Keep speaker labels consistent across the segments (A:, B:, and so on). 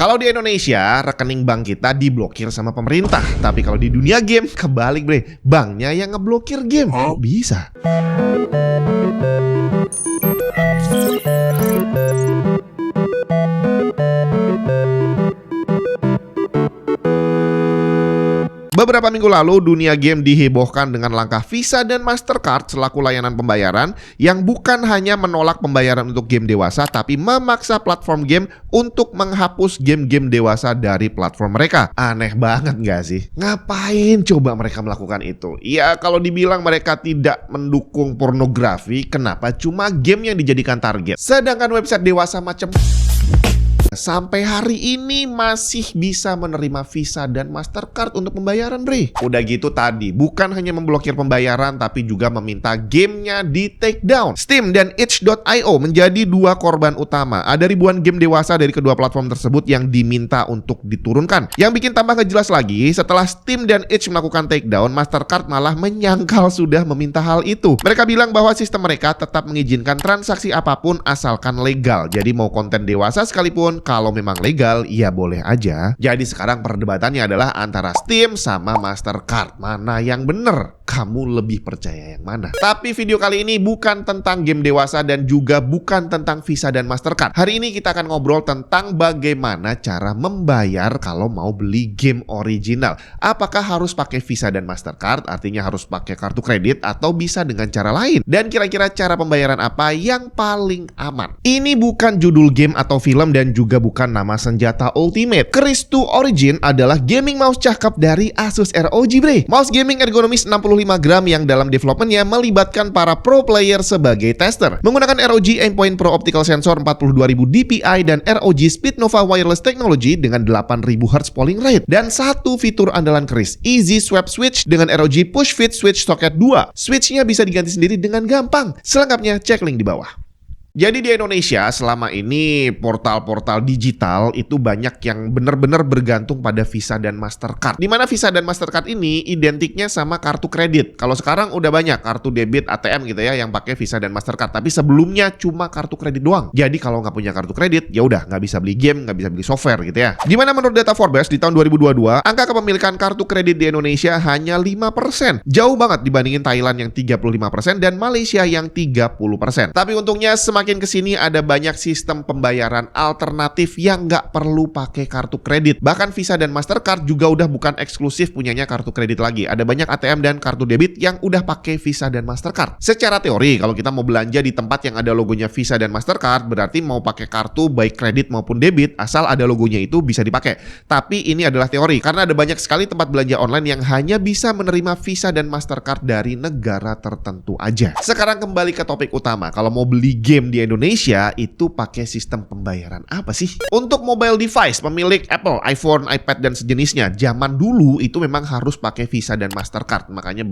A: Kalau di Indonesia, rekening bank kita diblokir sama pemerintah. Tapi kalau di dunia game, kebalik bre. Banknya yang ngeblokir game. Kok bisa? Beberapa minggu lalu, dunia game dihebohkan dengan langkah Visa dan Mastercard selaku layanan pembayaran yang bukan hanya menolak pembayaran untuk game dewasa, tapi memaksa platform game untuk menghapus game-game dewasa dari platform mereka. Aneh banget nggak sih? Ngapain coba mereka melakukan itu? Ya kalau dibilang mereka tidak mendukung pornografi, kenapa cuma game yang dijadikan target? Sedangkan website dewasa macam sampai hari ini masih bisa menerima Visa dan Mastercard untuk pembayaran, bre. Udah gitu tadi, bukan hanya memblokir pembayaran, tapi juga meminta gamenya di take down. Steam dan itch.io menjadi dua korban utama. Ada ribuan game dewasa dari kedua platform tersebut yang diminta untuk diturunkan. Yang bikin tambah ngejelas lagi, setelah Steam dan Itch melakukan take down, Mastercard malah menyangkal sudah meminta hal itu. Mereka bilang bahwa sistem mereka tetap mengizinkan transaksi apapun asalkan legal. Jadi mau konten dewasa sekalipun, kalau memang legal, ya boleh aja. Jadi sekarang perdebatannya adalah antara Steam sama Mastercard. Mana yang bener? Kamu lebih percaya yang mana? Tapi video kali ini bukan tentang game dewasa dan juga bukan tentang Visa dan Mastercard. Hari ini kita akan ngobrol tentang bagaimana cara membayar kalau mau beli game original. Apakah harus pakai Visa dan Mastercard? Artinya harus pakai kartu kredit atau bisa dengan cara lain? Dan kira-kira cara pembayaran apa yang paling aman? Ini bukan judul game atau film dan juga bukan nama senjata ultimate. Keris 2 Origin adalah gaming mouse cakep dari Asus ROG, bre. Mouse gaming ergonomis 65 gram yang dalam developmentnya melibatkan para pro player sebagai tester. Menggunakan ROG Aimpoint Pro Optical Sensor 42000 dpi dan ROG Speednova Wireless Technology dengan 8000 Hz polling rate. Dan satu fitur andalan keris, Easy Swap Switch dengan ROG Push Fit Switch Socket 2. Switchnya bisa diganti sendiri dengan gampang. Selengkapnya cek link di bawah. Jadi di Indonesia selama ini portal-portal digital itu banyak yang benar-benar bergantung pada Visa dan Mastercard. Dimana Visa dan Mastercard ini identiknya sama kartu kredit. Kalau sekarang udah banyak kartu debit ATM gitu ya yang pakai Visa dan Mastercard. Tapi sebelumnya cuma kartu kredit doang. Jadi kalau nggak punya kartu kredit ya udah nggak bisa beli game, nggak bisa beli software gitu ya. Dimana menurut data Forbes di tahun 2022 angka kepemilikan kartu kredit di Indonesia hanya 5%. Jauh banget dibandingin Thailand yang 35% dan Malaysia yang 30%. Tapi untungnya semakin kesini ada banyak sistem pembayaran alternatif yang nggak perlu pakai kartu kredit. Bahkan Visa dan Mastercard juga udah bukan eksklusif punyanya kartu kredit lagi. Ada banyak ATM dan kartu debit yang udah pakai Visa dan Mastercard. Secara teori, kalau kita mau belanja di tempat yang ada logonya Visa dan Mastercard, berarti mau pakai kartu baik kredit maupun debit, asal ada logonya itu bisa dipakai. Tapi ini adalah teori, karena ada banyak sekali tempat belanja online yang hanya bisa menerima Visa dan Mastercard dari negara tertentu aja. Sekarang kembali ke topik utama. Kalau mau beli game di Indonesia itu pakai sistem pembayaran apa sih? Untuk mobile device pemilik Apple, iPhone, iPad dan sejenisnya, zaman dulu itu memang harus pakai Visa dan Mastercard. Makanya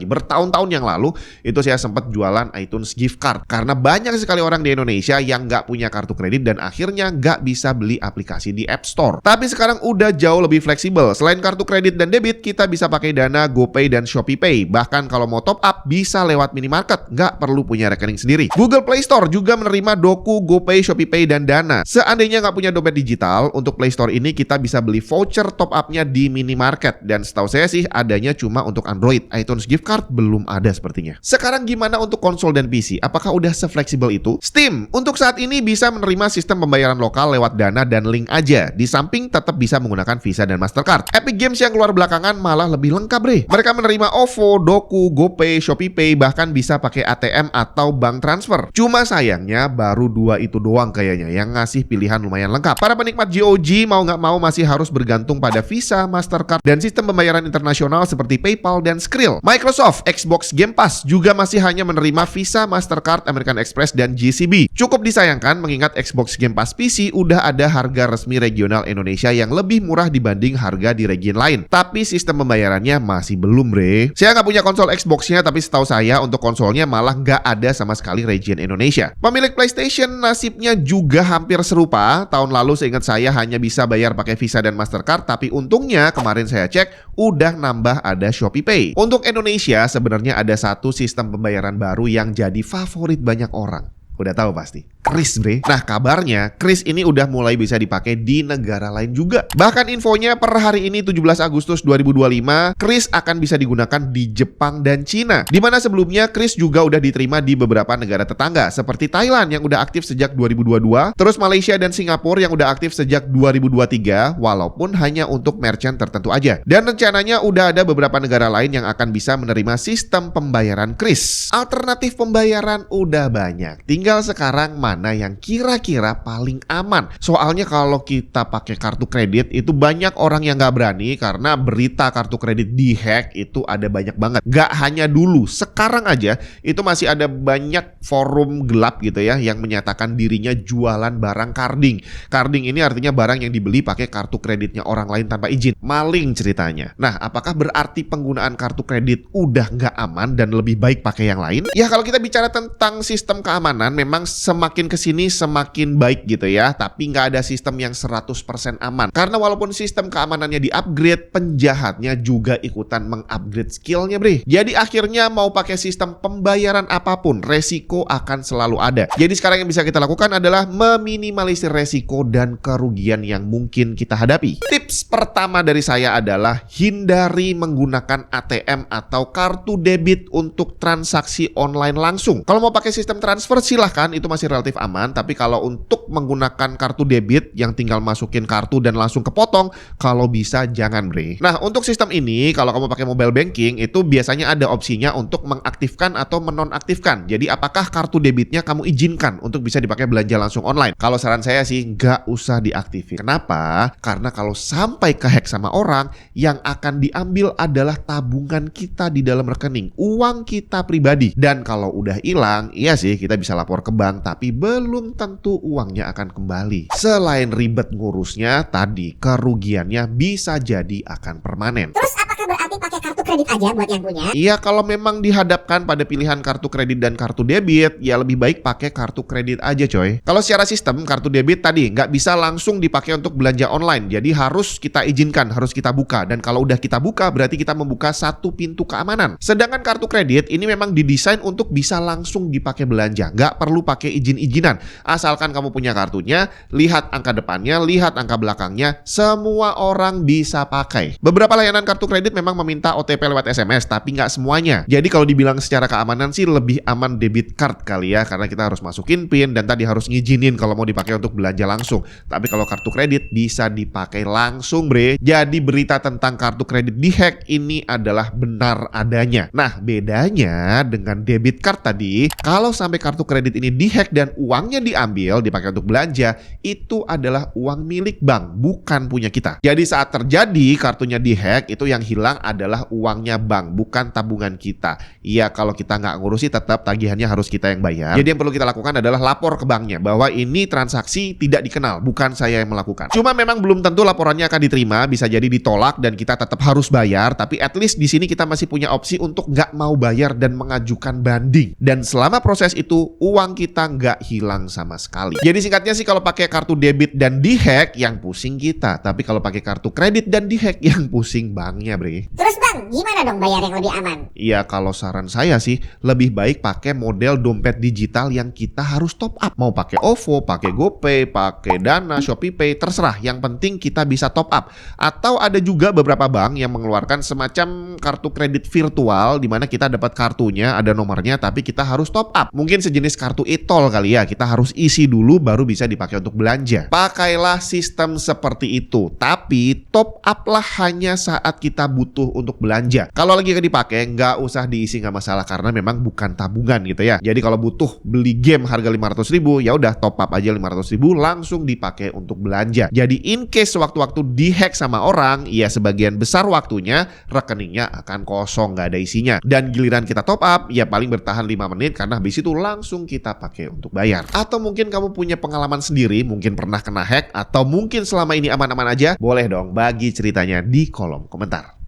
A: bertahun-tahun yang lalu itu saya sempat jualan iTunes gift card karena banyak sekali orang di Indonesia yang nggak punya kartu kredit dan akhirnya nggak bisa beli aplikasi di App Store. Tapi sekarang udah jauh lebih fleksibel. Selain kartu kredit dan debit, kita bisa pakai Dana, GoPay dan ShopeePay. Bahkan kalau mau top up bisa lewat minimarket, nggak perlu punya rekening sendiri. Google Play Store juga menerima Doku, GoPay, ShopeePay, dan Dana. Seandainya nggak punya dompet digital, untuk Play Store ini kita bisa beli voucher top up-nya di minimarket. Dan setahu saya sih adanya cuma untuk Android. iTunes gift card belum ada sepertinya. Sekarang gimana untuk konsol dan PC? Apakah udah se-fleksibel itu? Steam untuk saat ini bisa menerima sistem pembayaran lokal lewat Dana dan link aja. Di samping tetap bisa menggunakan Visa dan Mastercard. Epic Games yang keluar belakangan malah lebih lengkap, bre. Mereka menerima OVO, Doku, GoPay, ShopeePay, bahkan bisa pakai ATM atau bank transfer. Cuma sayangnya baru dua itu doang kayaknya yang ngasih pilihan lumayan lengkap. Para penikmat GOG mau nggak mau masih harus bergantung pada Visa, Mastercard, dan sistem pembayaran internasional seperti PayPal dan Skrill. Microsoft Xbox Game Pass juga masih hanya menerima Visa, Mastercard, American Express, dan GCB. Cukup disayangkan mengingat Xbox Game Pass PC udah ada harga resmi regional Indonesia yang lebih murah dibanding harga di region lain. Tapi sistem pembayarannya masih belum, bre. Saya nggak punya konsol Xbox-nya, tapi setahu saya untuk konsolnya malah nggak ada sama sekali region Indonesia. Pemilik PlayStation nasibnya juga hampir serupa. Tahun lalu seingat saya hanya bisa bayar pakai Visa dan Mastercard, tapi untungnya kemarin saya cek udah nambah ada ShopeePay. Untuk Indonesia sebenarnya ada satu sistem pembayaran baru yang jadi favorit banyak orang. Udah tahu pasti. Kris, bre. Nah, kabarnya Kris ini udah mulai bisa dipakai di negara lain juga. Bahkan infonya per hari ini 17 Agustus 2025, Kris akan bisa digunakan di Jepang dan Cina. Dimana sebelumnya Kris juga udah diterima di beberapa negara tetangga seperti Thailand yang udah aktif sejak 2022, terus Malaysia dan Singapura yang udah aktif sejak 2023, walaupun hanya untuk merchant tertentu aja. Dan rencananya udah ada beberapa negara lain yang akan bisa menerima sistem pembayaran Kris. Alternatif pembayaran udah banyak. Tinggal sekarang mana yang kira-kira paling aman. Soalnya kalau kita pakai kartu kredit itu banyak orang yang nggak berani karena berita kartu kredit dihack itu ada banyak banget. Nggak hanya dulu, sekarang aja itu masih ada banyak forum gelap gitu ya yang menyatakan dirinya jualan barang carding. Carding ini artinya barang yang dibeli pakai kartu kreditnya orang lain tanpa izin. Maling ceritanya. Nah, apakah berarti penggunaan kartu kredit udah nggak aman dan lebih baik pakai yang lain? Ya, kalau kita bicara tentang sistem keamanan, memang semakin kesini semakin baik gitu ya. Tapi nggak ada sistem yang 100% aman. Karena walaupun sistem keamanannya di-upgrade, penjahatnya juga ikutan meng-upgrade skillnya, bre. Jadi akhirnya mau pakai sistem pembayaran apapun, resiko akan selalu ada. Jadi sekarang yang bisa kita lakukan adalah meminimalisir resiko dan kerugian yang mungkin kita hadapi. Tips pertama dari saya adalah hindari menggunakan ATM atau kartu debit untuk transaksi online langsung. Kalau mau pakai sistem transfer silahkan, itu masih relatif aman. Tapi kalau untuk menggunakan kartu debit yang tinggal masukin kartu dan langsung kepotong, kalau bisa jangan, bre. Nah, untuk sistem ini kalau kamu pakai mobile banking itu biasanya ada opsinya untuk mengaktifkan atau menonaktifkan. Jadi apakah kartu debitnya kamu izinkan untuk bisa dipakai belanja langsung online? Kalau saran saya sih nggak usah diaktifin. Kenapa? Karena kalau sampai kehack sama orang, yang akan diambil adalah tabungan kita di dalam rekening, uang kita pribadi. Dan kalau udah hilang, iya sih kita bisa lapor ke bank, tapi belum tentu uangnya akan kembali. Selain ribet ngurusnya, tadi kerugiannya bisa jadi akan permanen.
B: Terus apakah berarti pakai kartu kredit aja buat yang punya?
A: Iya, kalau memang dihadapkan pada pilihan kartu kredit dan kartu debit, ya lebih baik pakai kartu kredit aja, coy. Kalau secara sistem kartu debit tadi nggak bisa langsung dipakai untuk belanja online, jadi harus kita izinkan, harus kita buka. Dan kalau udah kita buka, berarti kita membuka satu pintu keamanan. Sedangkan kartu kredit ini memang didesain untuk bisa langsung dipakai belanja, nggak perlu pakai izin-izinan. Asalkan kamu punya kartunya, lihat angka depannya, lihat angka belakangnya, semua orang bisa pakai. Beberapa layanan kartu kredit memang meminta OTP lewat SMS, tapi nggak semuanya. Jadi kalau dibilang secara keamanan sih lebih aman debit card kali ya, karena kita harus masukin PIN dan tadi harus ngizinin kalau mau dipakai untuk belanja langsung. Tapi kalau kartu kredit bisa dipakai langsung, bre. Jadi berita tentang kartu kredit dihack ini adalah benar adanya. Nah, bedanya dengan debit card tadi, kalau sampai kartu kredit ini dihack dan uangnya diambil, dipakai untuk belanja, itu adalah uang milik bank, bukan punya kita. Jadi saat terjadi kartunya dihack, itu yang hilang adalah uangnya bank, bukan tabungan kita. Iya, kalau kita nggak ngurusi tetap tagihannya harus kita yang bayar. Jadi yang perlu kita lakukan adalah lapor ke banknya bahwa ini transaksi tidak dikenal, bukan saya yang melakukan. Cuma memang belum tentu laporannya akan diterima, bisa jadi ditolak dan kita tetap harus bayar. Tapi at least di sini kita masih punya opsi untuk nggak mau bayar dan mengajukan banding. Dan selama proses itu uang kita nggak hilang sama sekali. Jadi singkatnya sih, kalau pakai kartu debit dan dihack yang pusing kita, tapi kalau pakai kartu kredit dan dihack yang pusing banknya, bre.
B: Terus bang, gimana dong bayar yang lebih aman?
A: Iya, kalau saran saya sih lebih baik pakai model dompet digital yang kita harus top up. Mau pakai OVO, pakai GoPay, pakai Dana, ShopeePay, terserah. Yang penting kita bisa top up. Atau ada juga beberapa bank yang mengeluarkan semacam kartu kredit virtual di mana kita dapat kartunya, ada nomornya, tapi kita harus top up. Mungkin sejenis kartu e-tol kali ya, kita harus isi dulu baru bisa dipakai untuk belanja. Pakailah sistem seperti itu, tapi top up lah hanya saat kita butuh untuk belanja. Kalau lagi gak dipakai, nggak usah diisi, nggak masalah, karena memang bukan tabungan gitu ya. Jadi kalau butuh beli game harga 500.000, ya udah top up aja 500.000 langsung dipakai untuk belanja. Jadi in case sewaktu-waktu dihack sama orang, ya sebagian besar waktunya rekeningnya akan kosong, nggak ada isinya. Dan giliran kita top up, ya paling bertahan 5 menit karena habis itu langsung kita pakai untuk bayar. Atau mungkin kamu punya pengalaman sendiri, mungkin pernah kena hack, atau mungkin selama ini aman-aman aja, boleh dong bagi ceritanya di kolom komentar.